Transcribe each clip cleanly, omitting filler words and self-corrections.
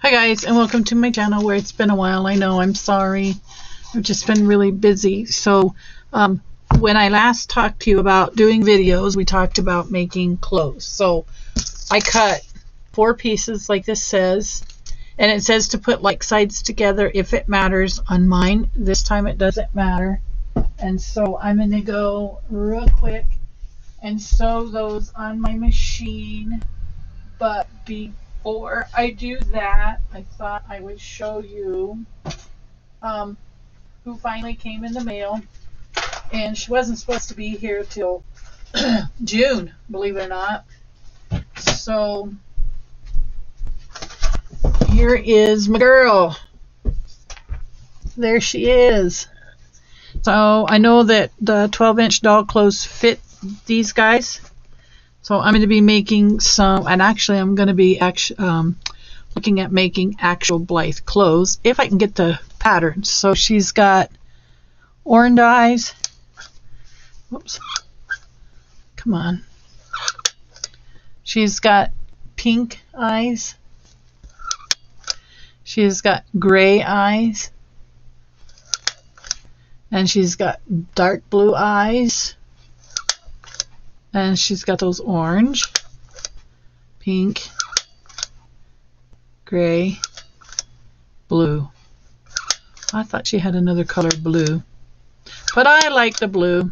Hi guys, and welcome to my channel where it's been a while. I know, I'm sorry. I've just been really busy. So when I last talked to you about doing videos, we talked about making clothes. So I cut 4 pieces like this says, and it says to put like sides together if it matters. On mine this time it doesn't matter, and so I'm gonna go real quick and sew those on my machine. But before I do that, I thought I would show you who finally came in the mail. And she wasn't supposed to be here till June, believe it or not. So here is my girl. There she is. So I know that the 12-inch doll clothes fit these guys. So I'm going to be making some, and actually I'm going to be looking at making actual Blythe clothes if I can get the patterns. So she's got orange eyes. Whoops. Come on. She's got pink eyes. She's got gray eyes. And she's got dark blue eyes. And she's got those orange, pink, gray, blue. I thought she had another color, blue. But I like the blue.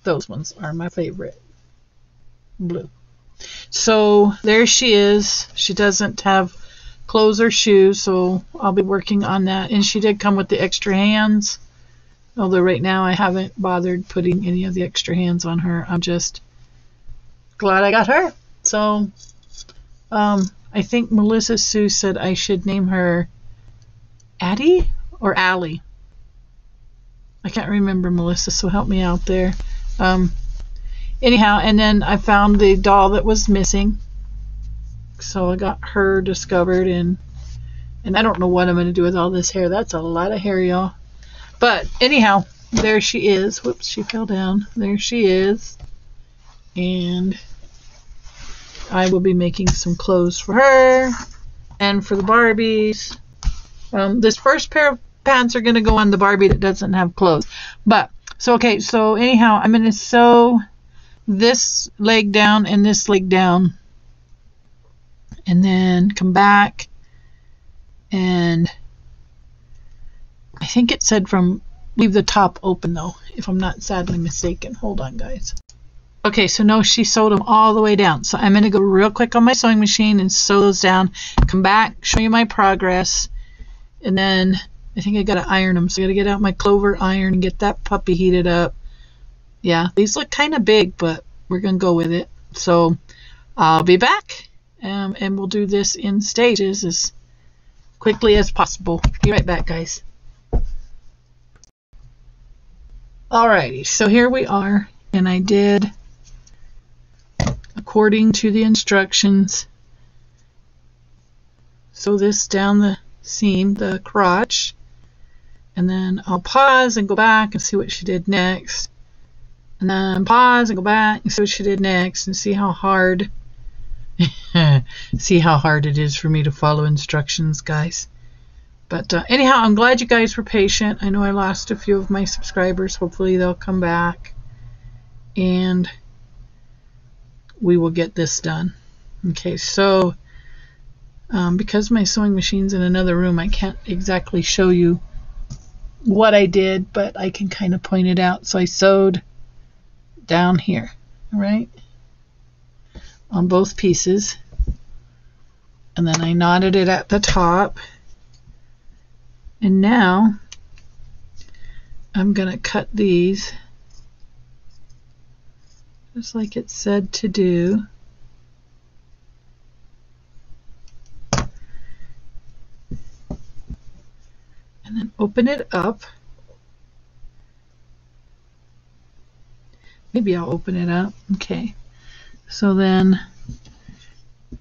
Those ones are my favorite. Blue. So there she is. She doesn't have clothes or shoes, so I'll be working on that. And she did come with the extra hands. Although right now I haven't bothered putting any of the extra hands on her. I'm just glad I got her. So I think Melissa Sue said I should name her Addie or Allie. I can't remember, Melissa, so help me out there. Anyhow, and then I found the doll that was missing. So I got her discovered, and I don't know what I'm going to do with all this hair. That's a lot of hair, y'all. But anyhow, there she is. Whoops, she fell down. There she is. And I will be making some clothes for her and for the Barbies. This first pair of pants are going to go on the Barbie that doesn't have clothes. But, so okay, so anyhow, I'm going to sew this leg down and this leg down. And then come back, and I think it said leave the top open though, if I'm not sadly mistaken. Hold on, guys. Okay, so no, she sewed them all the way down. So I'm going to go real quick on my sewing machine and sew those down, come back, show you my progress, and then I think I got to iron them. So I got to get out my Clover iron and get that puppy heated up. Yeah, these look kind of big, but we're going to go with it. So I'll be back, and we'll do this in stages as quickly as possible. Be right back, guys. Alrighty, so here we are, and I did according to the instructions. Sew this down the seam, the crotch, and then I'll pause and go back and see what she did next, and then pause and go back and see what she did next, and see how hard it is for me to follow instructions, guys. But anyhow, I'm glad you guys were patient. I know I lost a few of my subscribers. Hopefully they'll come back, and we will get this done. Okay, so because my sewing machine's in another room, I can't exactly show you what I did, but I can kind of point it out. So I sewed down here, right, on both pieces, and then I knotted it at the top. And now I'm going to cut these just like it said to do. And then open it up. Maybe I'll open it up. Okay. So then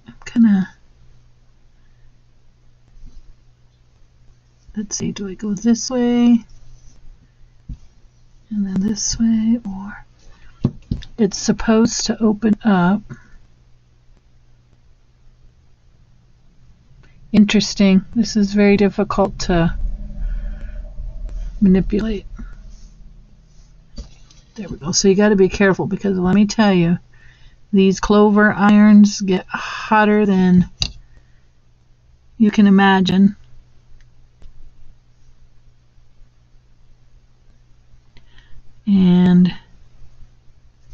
I'm gonna, let's see, do I go this way and then this way, or it's supposed to open up Interesting. This is very difficult to manipulate. There we go. So you got to be careful, because let me tell you, these clover irons get hotter than you can imagine. And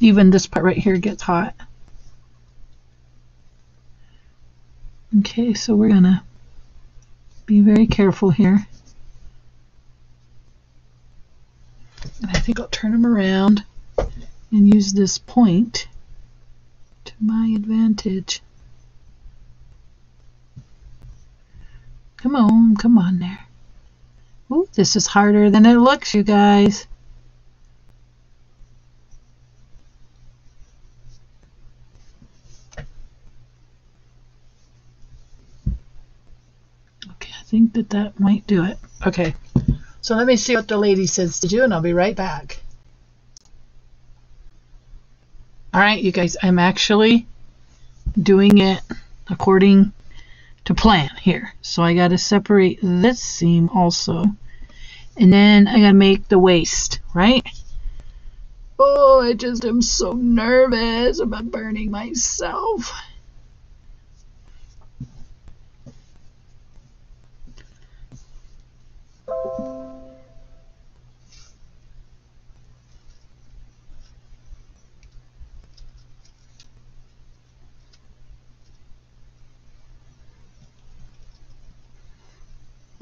even this part right here gets hot. Okay, so we're gonna be very careful here. And I think I'll turn them around and use this point to my advantage. Come on there. Ooh, this is harder than it looks, you guys. Okay, I think that might do it. Okay, so let me see what the lady says to do, and I'll be right back. All right, you guys, I'm actually doing it according to plan here. So I got to separate this seam also, and then I got to make the waist, right? Oh, I just am so nervous about burning myself.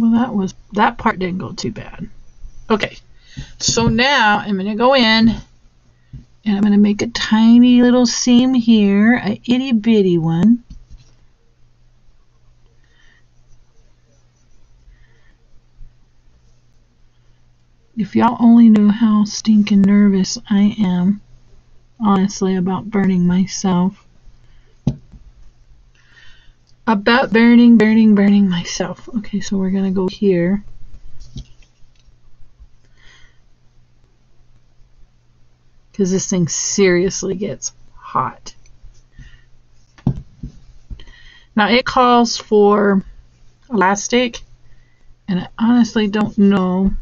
Well, that part didn't go too bad. Okay, so now I'm going to go in and I'm going to make a tiny little seam here, a itty bitty one. If y'all only knew how stinking nervous I am, honestly, about burning myself. About burning myself. Okay, so we're gonna go here. Because this thing seriously gets hot. Now it calls for elastic, and I honestly don't know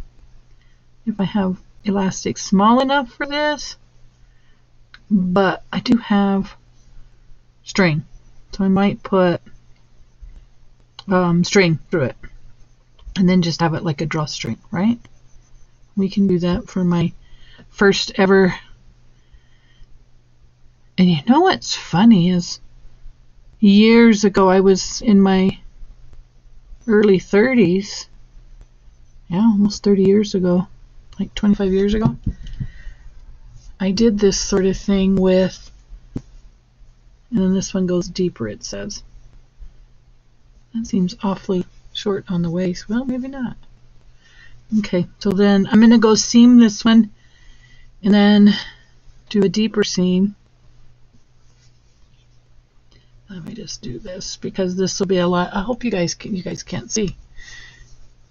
if I have elastic small enough for this, but I do have string, so I might put string through it and then just have it like a drawstring, right? We can do that for my first ever. And you know what's funny is years ago, I was in my early 30s, yeah, almost 30 years ago, like 25 years ago, I did this sort of thing with, and then this one goes deeper, it says. That seems awfully short on the waist. Well, maybe not. Okay, so then I'm going to go seam this one and then do a deeper seam. Let me just do this because this will be a lot. I hope you guys can't see.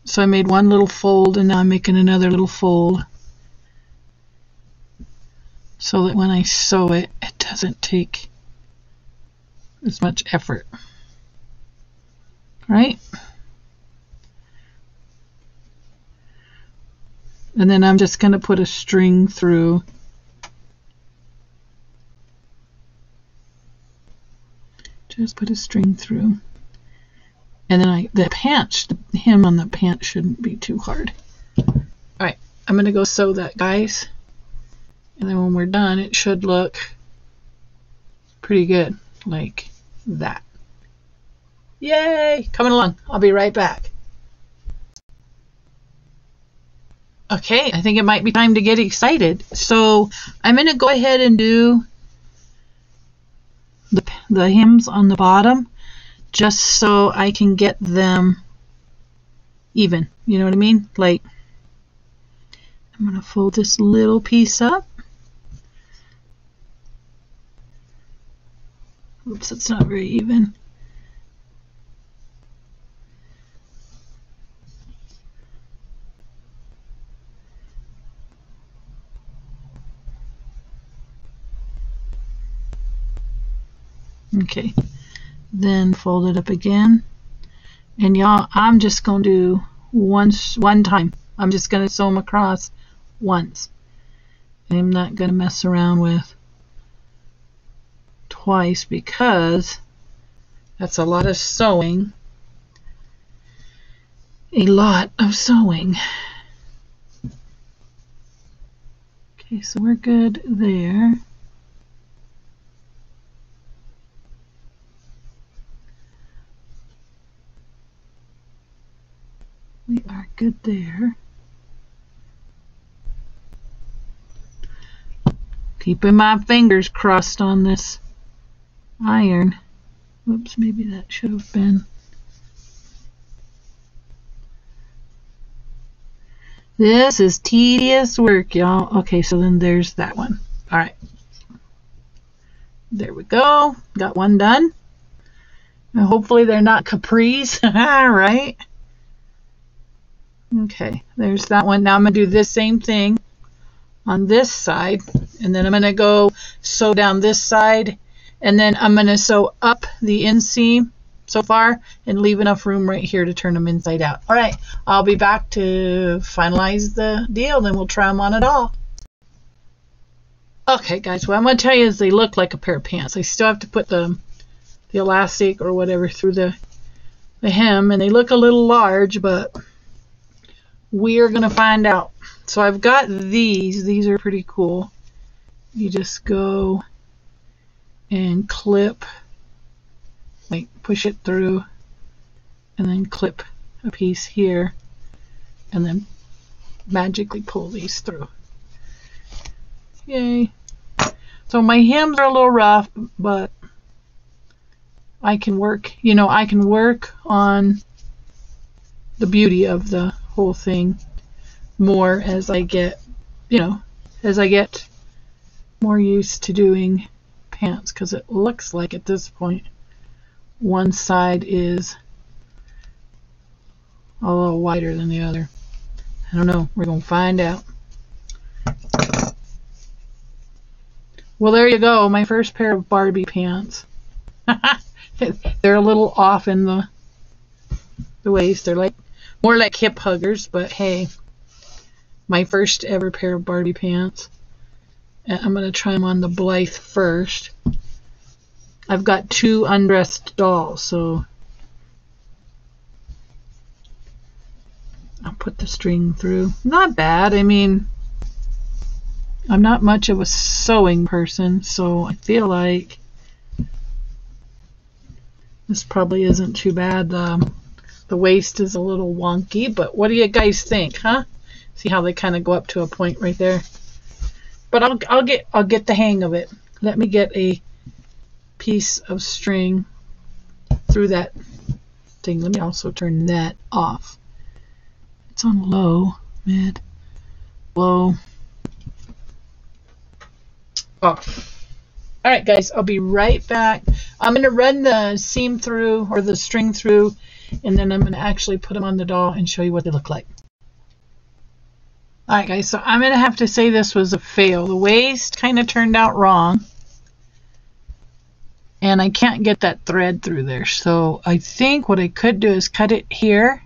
So I made one little fold and now I'm making another little fold so that when I sew it, it doesn't take as much effort. Right? And then I'm just going to put a string through. Just put a string through. And then the hem on the pant shouldn't be too hard. Alright, I'm going to go sew that, guys. And then when we're done, it should look pretty good, like that. Yay! Coming along. I'll be right back. Okay, I think it might be time to get excited. So I'm going to go ahead and do the hems on the bottom just so I can get them even. You know what I mean? Like, I'm going to fold this little piece up. Oops, it's not very even. Okay, then fold it up again, And y'all, I'm just going to do one time. I'm just going to sew them across once. I'm not going to mess around with twice because that's a lot of sewing. A lot of sewing. Okay, so we're good there. We are good there. Keeping my fingers crossed on this iron. Whoops, maybe that should have been. This is tedious work, y'all. Okay, so then there's that one. All right. There we go. Got one done. Now hopefully they're not capris, right? Okay, there's that one. Now I'm going to do this same thing on this side, and then I'm going to go sew down this side, and then I'm going to sew up the inseam so far and leave enough room right here to turn them inside out. All right, I'll be back to finalize the deal, then we'll try them on it all. Okay, guys, what I'm going to tell you is they look like a pair of pants. I still have to put the elastic or whatever through the hem, and they look a little large, but we're going to find out. So I've got these. These are pretty cool. You just go and clip, like push it through, and then clip a piece here, and then magically pull these through. Yay. So my hems are a little rough, but I can work, I can work on the beauty of the whole thing more as I get, as I get more used to doing pants, because it looks like at this point one side is a little wider than the other. I don't know. We're going to find out. Well, there you go. My first pair of Barbie pants. They're a little off in the waist. They're more like hip huggers, but hey, my first ever pair of Barbie pants. And I'm going to try them on the Blythe first. I've got 2 undressed dolls, so I'll put the string through. Not bad. I mean, I'm not much of a sewing person, so I feel like this probably isn't too bad. The waist is a little wonky, but what do you guys think, huh? See how they kind of go up to a point right there? But I'll get the hang of it. Let me get a piece of string through that thing. Let me also turn that off. It's on low, mid, low, off. All right, guys, I'll be right back. I'm going to run the seam through, or the string through, and then I'm going to actually put them on the doll and show you what they look like. All right, guys, so I'm going to have to say this was a fail. The waist kind of turned out wrong, and I can't get that thread through there. So I think what I could do is cut it here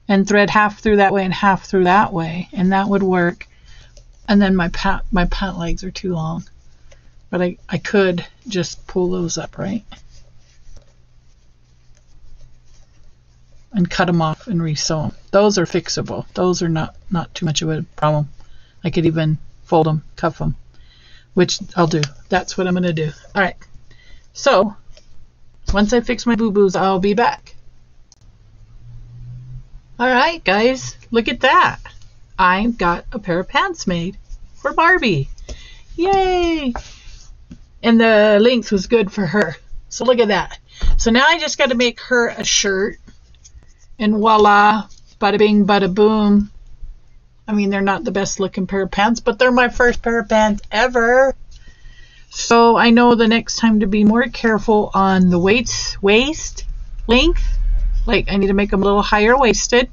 and thread half through that way and half through that way, and that would work. And then my pant legs are too long, but I could just pull those up, right? And cut them off and resew them. Those are fixable. Those are not too much of a problem. I could even fold them, cuff them, which I'll do. That's what I'm going to do. All right. So once I fix my boo-boos, I'll be back. All right, guys, look at that. I got a pair of pants made for Barbie. Yay! And the length was good for her. So look at that. So now I just got to make her a shirt. And voila, bada bing, bada boom. I mean, they're not the best looking pair of pants, but they're my first pair of pants ever. So I know the next time to be more careful on the waist length. Like, I need to make them a little higher waisted.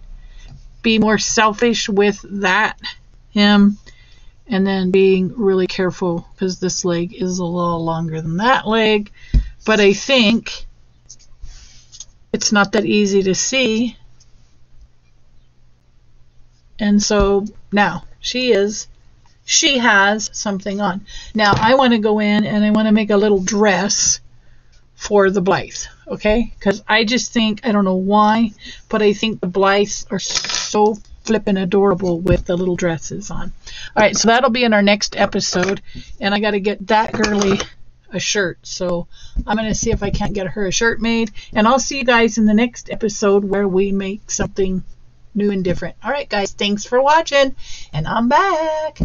Be more selfish with that hem. And then being really careful because this leg is a little longer than that leg. But I think it's not that easy to see. And so now she has something on. Now I want to go in and I want to make a little dress for the Blythe, okay? Because I just think, I don't know why, but I think the Blythes are so flippin' adorable with the little dresses on. All right, so that'll be in our next episode, and I got to get that girly a shirt. So I'm going to see if I can't get her a shirt made, and I'll see you guys in the next episode where we make something new and different. All right, guys, thanks for watching, and I'm back.